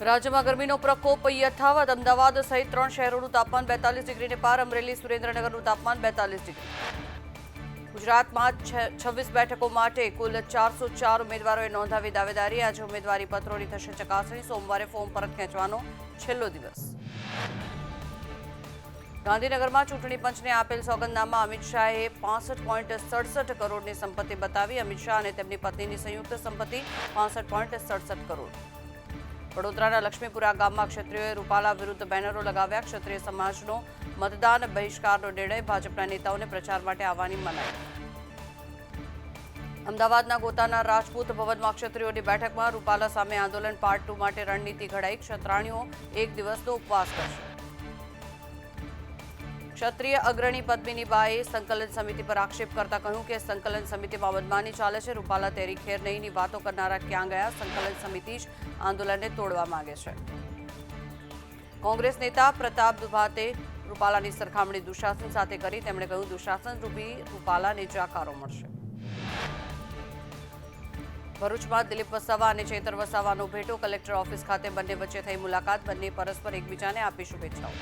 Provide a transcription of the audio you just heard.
રાજ્યમાં ગરમીનો પ્રકોપ યથાવત. અમદાવાદ સહિત 3 શહેરોનું તાપમાન 42 ડિગ્રીને પાર. અમરેલી, સુરેન્દ્રનગરનું તાપમાન 42 ડિગ્રી. ગુજરાતમાં 26 બેઠકો માટે કુલ 404 ઉમેદવારોએ નોંધાવી દાવેદારી. આજે ઉમેદવારી પત્રોની થશે ચકાસણી. સોમવારે ફોર્મ પરત ખેંચવાનો છેલ્લો દિવસ. ગાંધીનગરમાં ચૂંટણી પંચને આપેલ સોગંદનામા અમિત શાહે 65.67 કરોડની સંપત્તિ બતાવી. અમિત શાહ અને તેમની પત્નીની સંયુક્ત સંપત્તિ 65.67 કરોડ. વડોદરાના લક્ષ્મીપુરા ગામમાં ક્ષત્રિયોએ રૂપાલા વિરુદ્ધ બેનરો લગાવ્યા. ક્ષત્રિય સમાજનો મતદાન બહિષ્કારનો નિર્ણય. ભાજપના નેતાઓને પ્રચાર માટે આવવાની મનાઈ. અમદાવાદના ગોતાના રાજપૂત ભવનમાં ક્ષત્રિયોની બેઠકમાં રૂપાલા સામે આંદોલન પાર્ટ 2 માટે રણનીતિ ઘડાઈ. ક્ષત્રાણીઓ એક દિવસનો ઉપવાસ કરશે. ક્ષત્રિય અગ્રણી પદ્મિનીબાએ સંકલન સમિતિ પર આક્ષેપ કરતા કહ્યું કે સંકલન સમિતિમાં બદમાની ચાલે છે. રૂપાલા તેરી ખેર નહીંની વાતો કરનારા ક્યાં ગયા? સંકલન સમિતિ જ આંદોલનને તોડવા માંગે છે. કોંગ્રેસ નેતા પ્રતાપ દુભાતે રૂપાલાની સરખામણી દુશાસન સાથે કરી. તેમણે કહ્યું, દુશાસન રૂપી રૂપાલાને જાકારો મળશે. ભરૂચમાં દિલીપ વસાવા અને ચેતર વસાવાનો ભેટો. કલેક્ટર ઓફિસ ખાતે બંને વચ્ચે થઈ મુલાકાત. બંને પરસ્પર એકબીજાને આપી શુભેચ્છાઓ.